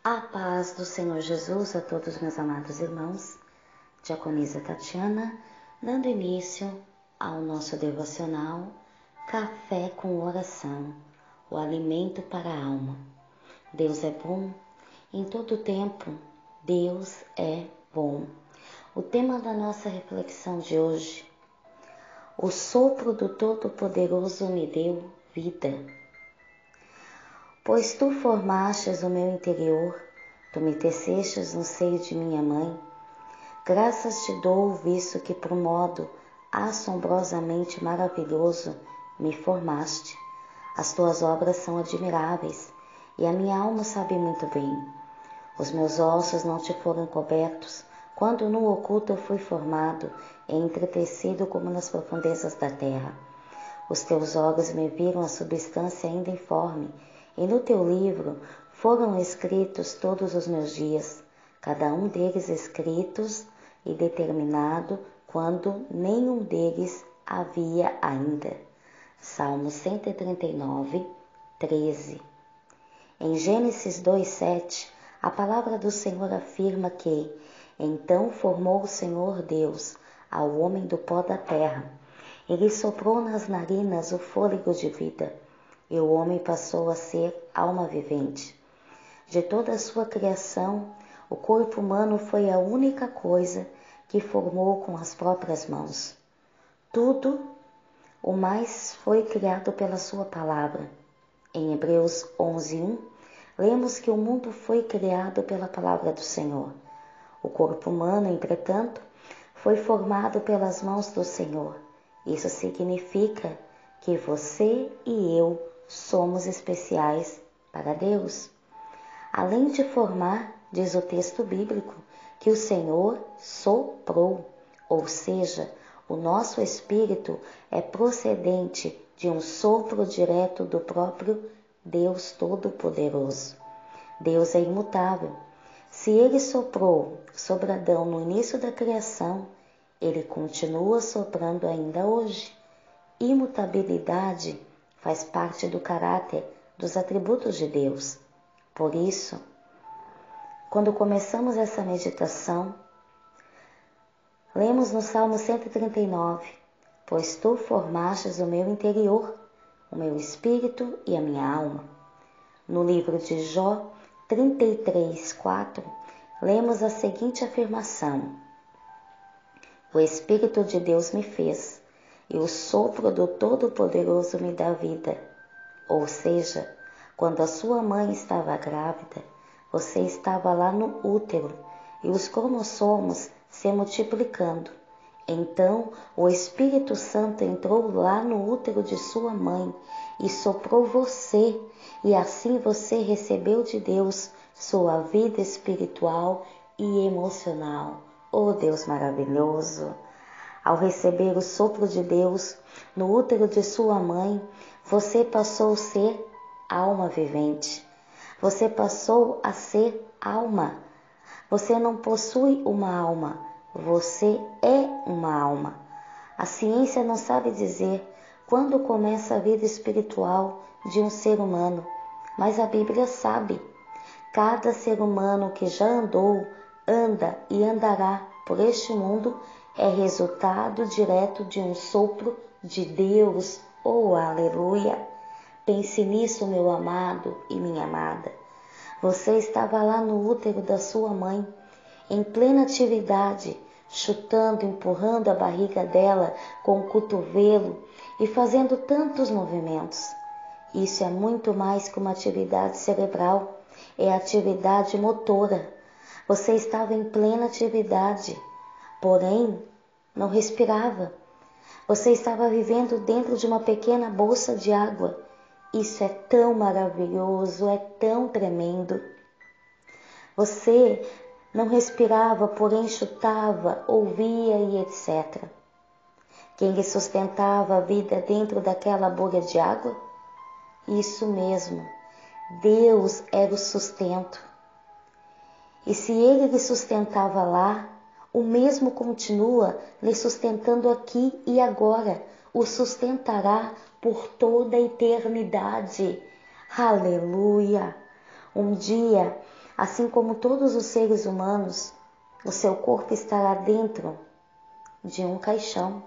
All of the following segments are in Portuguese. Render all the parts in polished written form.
A paz do Senhor Jesus a todos meus amados irmãos, Diaconisa Tatiana, dando início ao nosso devocional Café com Oração, o alimento para a alma. Deus é bom, em todo tempo, Deus é bom. O tema da nossa reflexão de hoje: o sopro do Todo-Poderoso me deu vida. Pois tu formastes o meu interior, tu me tecestes no seio de minha mãe. Graças te dou, visto que por modo assombrosamente maravilhoso me formaste. As tuas obras são admiráveis, e a minha alma sabe muito bem. Os meus ossos não te foram cobertos, quando no oculto eu fui formado e entretecido como nas profundezas da terra. Os teus olhos me viram a substância ainda informe, e no teu livro foram escritos todos os meus dias, cada um deles escritos e determinado quando nenhum deles havia ainda. Salmo 139, 13. Em Gênesis 2:7, a palavra do Senhor afirma que então formou o Senhor Deus ao homem do pó da terra. Ele soprou nas narinas o fôlego de vida, e o homem passou a ser alma vivente. De toda a sua criação, o corpo humano foi a única coisa que formou com as próprias mãos. Tudo o mais foi criado pela sua palavra. Em Hebreus 11:1, lemos que o mundo foi criado pela palavra do Senhor. O corpo humano, entretanto, foi formado pelas mãos do Senhor. Isso significa que você e eu somos especiais para Deus. Além de formar, diz o texto bíblico, que o Senhor soprou, ou seja, o nosso espírito é procedente de um sopro direto do próprio Deus Todo-Poderoso. Deus é imutável. Se Ele soprou sobre Adão no início da criação, Ele continua soprando ainda hoje. Imutabilidade faz parte do caráter, dos atributos de Deus. Por isso, quando começamos essa meditação, lemos no Salmo 139, pois tu formastes o meu interior, o meu espírito e a minha alma. No livro de Jó 33:4, lemos a seguinte afirmação: o Espírito de Deus me fez, e o sopro do Todo-Poderoso me dá vida. Ou seja, quando a sua mãe estava grávida, você estava lá no útero e os cromossomos se multiplicando. Então, o Espírito Santo entrou lá no útero de sua mãe e soprou você, e assim você recebeu de Deus sua vida espiritual e emocional. Oh, Deus maravilhoso! Ao receber o sopro de Deus no útero de sua mãe, você passou a ser alma vivente. Você passou a ser alma. Você não possui uma alma, você é uma alma. A ciência não sabe dizer quando começa a vida espiritual de um ser humano, mas a Bíblia sabe. Cada ser humano que já andou, anda e andará por este mundo é resultado direto de um sopro de Deus. Oh, aleluia! Pense nisso, meu amado e minha amada. Você estava lá no útero da sua mãe, em plena atividade, chutando, empurrando a barriga dela com o cotovelo e fazendo tantos movimentos. Isso é muito mais que uma atividade cerebral, é atividade motora. Você estava em plena atividade, porém não respirava. Você estava vivendo dentro de uma pequena bolsa de água. Isso é tão maravilhoso, é tão tremendo. Você não respirava, porém chutava, ouvia e etc. Quem lhe sustentava a vida dentro daquela bolha de água? Isso mesmo, Deus era o sustento. E se Ele lhe sustentava lá, o mesmo continua lhe sustentando aqui e agora, o sustentará por toda a eternidade. Aleluia! Um dia Assim como todos os seres humanos, o seu corpo estará dentro de um caixão,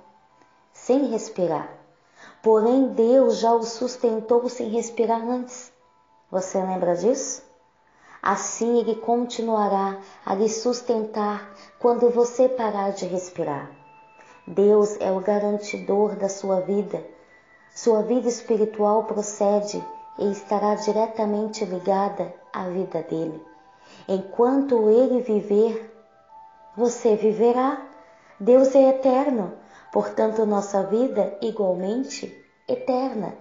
sem respirar. Porém, Deus já o sustentou sem respirar antes. Você lembra disso? Assim Ele continuará a lhe sustentar quando você parar de respirar. Deus é o garantidor da sua vida. Sua vida espiritual procede e estará diretamente ligada à vida dele. Enquanto ele viver, você viverá. Deus é eterno, portanto nossa vida igualmente eterna.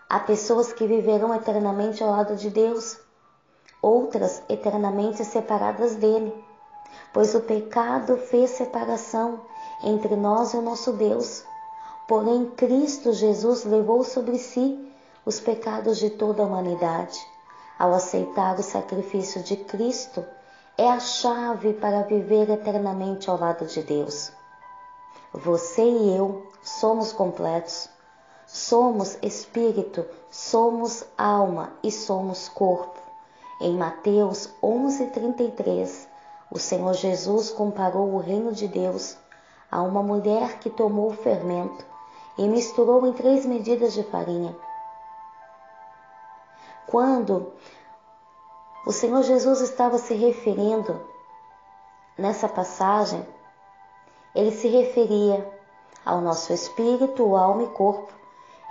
Há pessoas que viverão eternamente ao lado de Deus, outras eternamente separadas dele, pois o pecado fez separação entre nós e o nosso Deus. Porém, Cristo Jesus levou sobre si os pecados de toda a humanidade. Ao aceitar o sacrifício de Cristo, é a chave para viver eternamente ao lado de Deus. Você e eu somos completos. Somos espírito, somos alma e somos corpo. Em Mateus 11:33, o Senhor Jesus comparou o reino de Deus a uma mulher que tomou o fermento e misturou em 3 medidas de farinha. Quando o Senhor Jesus estava se referindo nessa passagem, ele se referia ao nosso espírito, alma e corpo.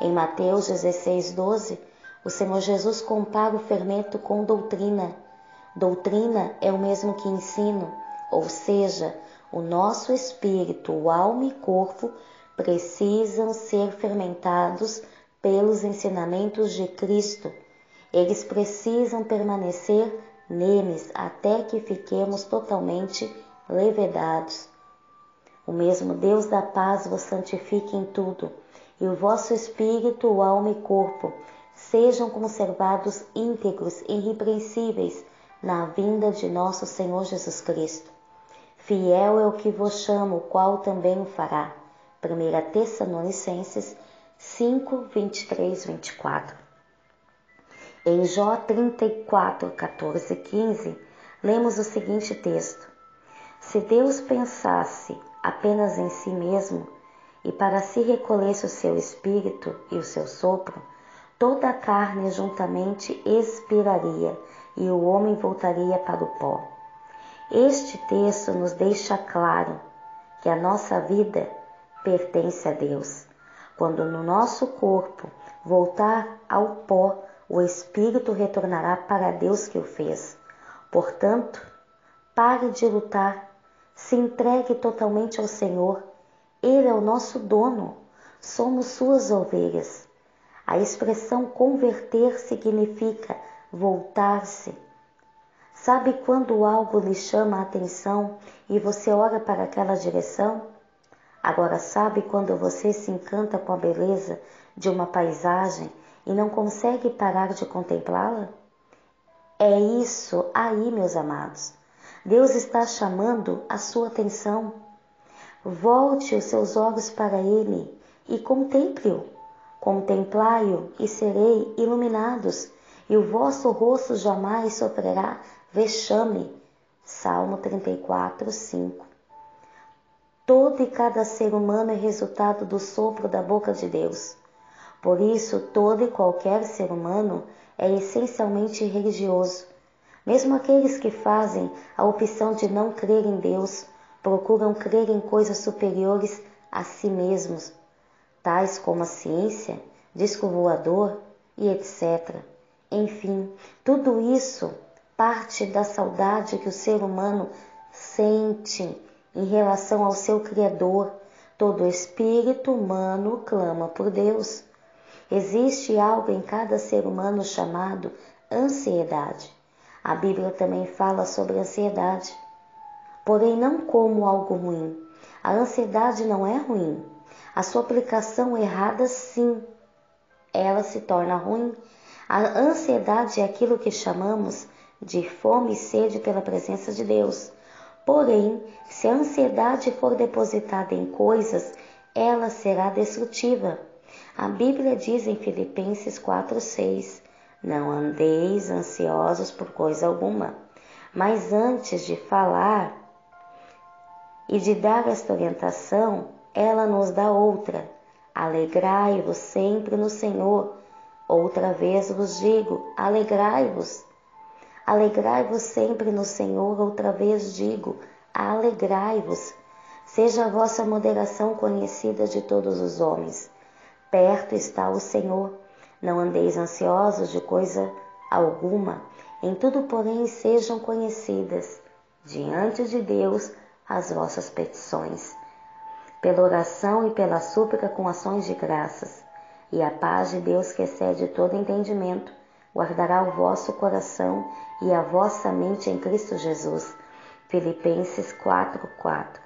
Em Mateus 16:12, o Senhor Jesus compara o fermento com doutrina. Doutrina é o mesmo que ensino, ou seja, o nosso espírito, alma e corpo precisam ser fermentados pelos ensinamentos de Cristo. Eles precisam permanecer neles até que fiquemos totalmente levedados. O mesmo Deus da paz vos santifique em tudo, e o vosso espírito, alma e corpo sejam conservados íntegros e irrepreensíveis na vinda de nosso Senhor Jesus Cristo. Fiel é o que vos chama, o qual também o fará. 1 Tessalonicenses 5, 23, 24. Em Jó 34, 14 e 15, lemos o seguinte texto: Se Deus pensasse apenas em si mesmo, e para si recolhesse o seu espírito e o seu sopro, toda a carne juntamente expiraria, e o homem voltaria para o pó. Este texto nos deixa claro que a nossa vida pertence a Deus. Quando no nosso corpo voltar ao pó, o espírito retornará para Deus que o fez. Portanto, pare de lutar, se entregue totalmente ao Senhor. Ele é o nosso dono, somos suas ovelhas. A expressão converter significa voltar-se. Sabe quando algo lhe chama a atenção e você olha para aquela direção? Agora sabe quando você se encanta com a beleza de uma paisagem e não consegue parar de contemplá-la? É isso aí, meus amados. Deus está chamando a sua atenção. Volte os seus olhos para Ele e contemple-o. Contemplai-o e serei iluminados, e o vosso rosto jamais sofrerá vexame. Salmo 34, 5. Todo e cada ser humano é resultado do sopro da boca de Deus. Por isso, todo e qualquer ser humano é essencialmente religioso. Mesmo aqueles que fazem a opção de não crer em Deus, procuram crer em coisas superiores a si mesmos, tais como a ciência, disco voador e etc. Enfim, tudo isso parte da saudade que o ser humano sente em relação ao seu Criador. Todo espírito humano clama por Deus. Existe algo em cada ser humano chamado ansiedade. A Bíblia também fala sobre ansiedade, porém não como algo ruim. A ansiedade não é ruim. A sua aplicação errada, sim, ela se torna ruim. A ansiedade é aquilo que chamamos de fome e sede pela presença de Deus. Porém, se a ansiedade for depositada em coisas, ela será destrutiva. A Bíblia diz em Filipenses 4:6, não andeis ansiosos por coisa alguma, Mas antes de falar e de dar esta orientação, ela nos dá outra. Alegrai-vos sempre no Senhor. Outra vez vos digo, alegrai-vos. Alegrai-vos sempre no Senhor. Outra vez digo, alegrai-vos. Seja a vossa moderação conhecida de todos os homens. Perto está o Senhor. Não andeis ansiosos de coisa alguma. Em tudo, porém, sejam conhecidas diante de Deus as vossas petições, pela oração e pela súplica com ações de graças. E a paz de Deus, que excede todo entendimento, guardará o vosso coração e a vossa mente em Cristo Jesus. Filipenses 4:4.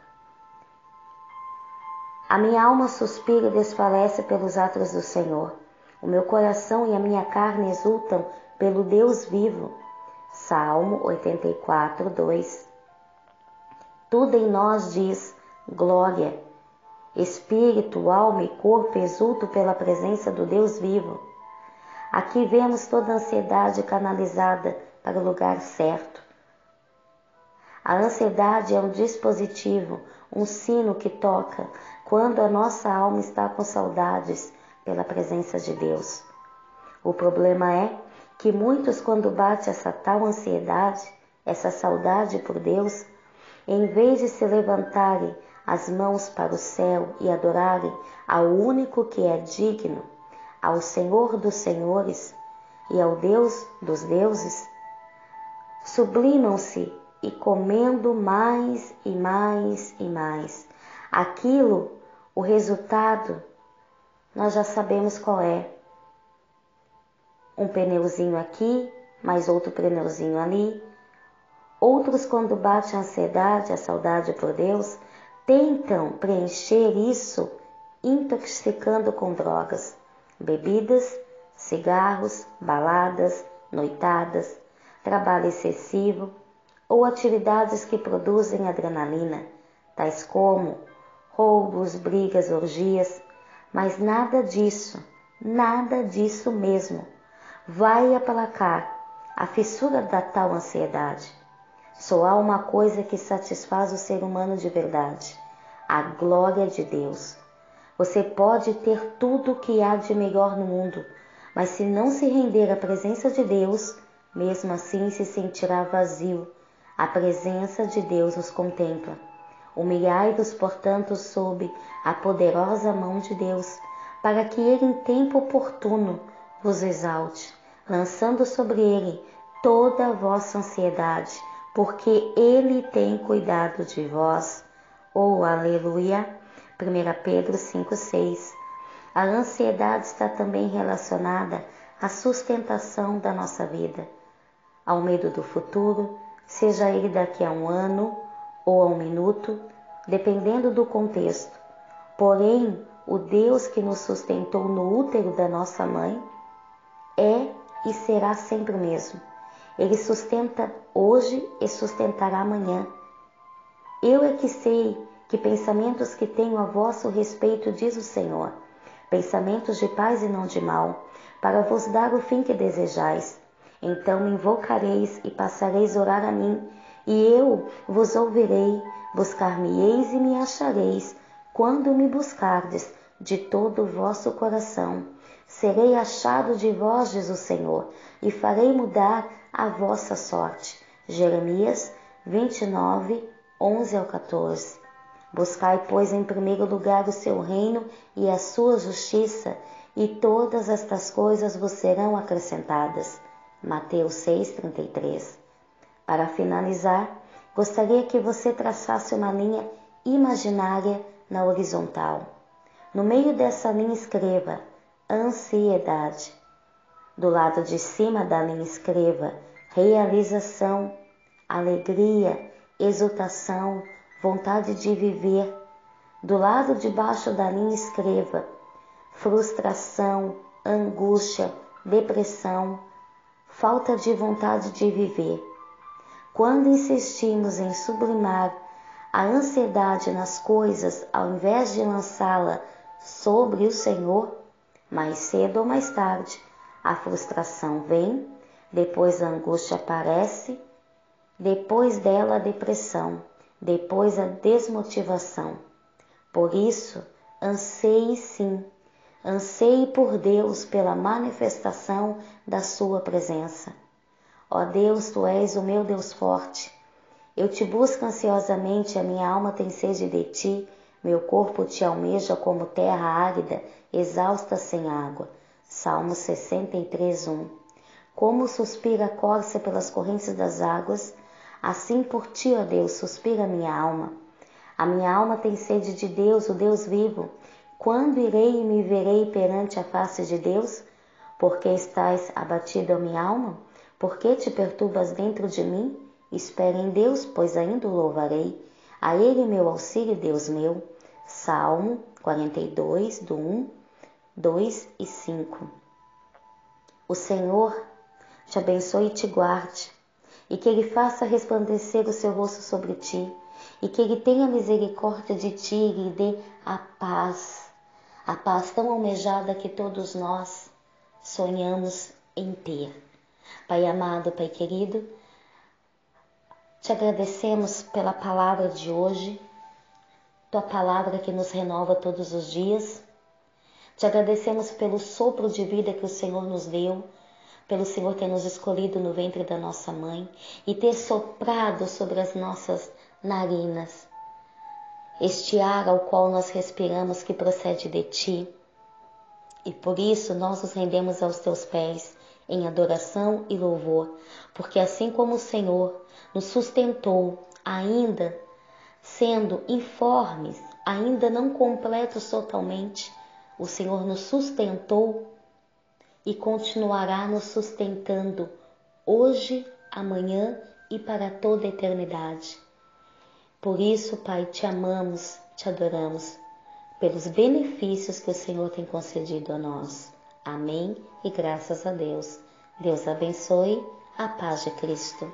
A minha alma suspira e desfalece pelos atos do Senhor. O meu coração e a minha carne exultam pelo Deus vivo. Salmo 84:2. Tudo em nós diz glória. Espírito, alma e corpo exultam pela presença do Deus vivo. Aqui vemos toda a ansiedade canalizada para o lugar certo. A ansiedade é um dispositivo, um sino que toca quando a nossa alma está com saudades pela presença de Deus. O problema é que muitos, quando bate essa tal ansiedade, essa saudade por Deus, em vez de se levantarem as mãos para o céu e adorarem ao único que é digno, ao Senhor dos senhores e ao Deus dos deuses, sublimam-se e comendo mais e mais e mais. Aquilo, o resultado, nós já sabemos qual é. Um pneuzinho aqui, mais outro pneuzinho ali. Outros, quando bate a ansiedade, a saudade por Deus, tentam preencher isso intoxicando com drogas, bebidas, cigarros, baladas, noitadas, trabalho excessivo ou atividades que produzem adrenalina, tais como roubos, brigas, orgias, mas nada disso mesmo, vai aplacar a fissura da tal ansiedade. Só há uma coisa que satisfaz o ser humano de verdade: a glória de Deus. Você pode ter tudo o que há de melhor no mundo, mas se não se render à presença de Deus, mesmo assim se sentirá vazio. A presença de Deus nos contempla. Humilhai-vos, portanto, sob a poderosa mão de Deus, para que Ele em tempo oportuno vos exalte, lançando sobre Ele toda a vossa ansiedade, porque Ele tem cuidado de vós. Oh, aleluia! 1 Pedro 5:6. A ansiedade está também relacionada à sustentação da nossa vida, ao medo do futuro, seja ele daqui a um ano ou a um minuto, dependendo do contexto. Porém, o Deus que nos sustentou no útero da nossa mãe é e será sempre o mesmo. Ele sustenta hoje e sustentará amanhã. Eu é que sei que pensamentos que tenho a vosso respeito, diz o Senhor, pensamentos de paz e não de mal, para vos dar o fim que desejais. Então me invocareis e passareis a orar a mim, e eu vos ouvirei, buscar-me-eis e me achareis, quando me buscardes de todo o vosso coração. Serei achado de vós, diz o Senhor, e farei mudar a vossa sorte. Jeremias 29, 11 ao 14. Buscai, pois, em primeiro lugar o seu reino e a sua justiça, e todas estas coisas vos serão acrescentadas. Mateus 6:33. Para finalizar, gostaria que você traçasse uma linha imaginária na horizontal. No meio dessa linha escreva ansiedade. Do lado de cima da linha escreva realização, alegria, exultação, vontade de viver. Do lado de baixo da linha escreva frustração, angústia, depressão, falta de vontade de viver. Quando insistimos em sublimar a ansiedade nas coisas, ao invés de lançá-la sobre o Senhor, mais cedo ou mais tarde, a frustração vem, depois a angústia aparece depois dela a depressão, depois a desmotivação. Por isso, anseie sim, anseie por Deus pela manifestação da sua presença. Ó Deus, Tu és o meu Deus forte. Eu te busco ansiosamente, a minha alma tem sede de Ti, meu corpo te almeja como terra árida, exausta sem água. Salmo 63, 1. Como suspira a corça pelas correntes das águas, assim por Ti, ó Deus, suspira a minha alma. A minha alma tem sede de Deus, o Deus vivo. Quando irei e me verei perante a face de Deus? Porque estás abatido a minha alma? Por que te perturbas dentro de mim? Espere em Deus, pois ainda o louvarei. A Ele meu auxílio, Deus meu. Salmo 42, do 1, 2 e 5. O Senhor te abençoe e te guarde, e que Ele faça resplandecer o seu rosto sobre ti, e que Ele tenha misericórdia de ti e lhe dê a paz tão almejada que todos nós sonhamos em ter. Pai amado, Pai querido, te agradecemos pela palavra de hoje, Tua palavra que nos renova todos os dias. Te agradecemos pelo sopro de vida que o Senhor nos deu, pelo Senhor ter nos escolhido no ventre da nossa mãe e ter soprado sobre as nossas narinas este ar ao qual nós respiramos que procede de Ti. E por isso nós nos rendemos aos Teus pés em adoração e louvor, porque assim como o Senhor nos sustentou, ainda sendo informes, ainda não completos totalmente, o Senhor nos sustentou e continuará nos sustentando hoje, amanhã e para toda a eternidade. Por isso, Pai, te amamos, te adoramos, pelos benefícios que o Senhor tem concedido a nós. Amém e graças a Deus. Deus abençoe, a paz de Cristo.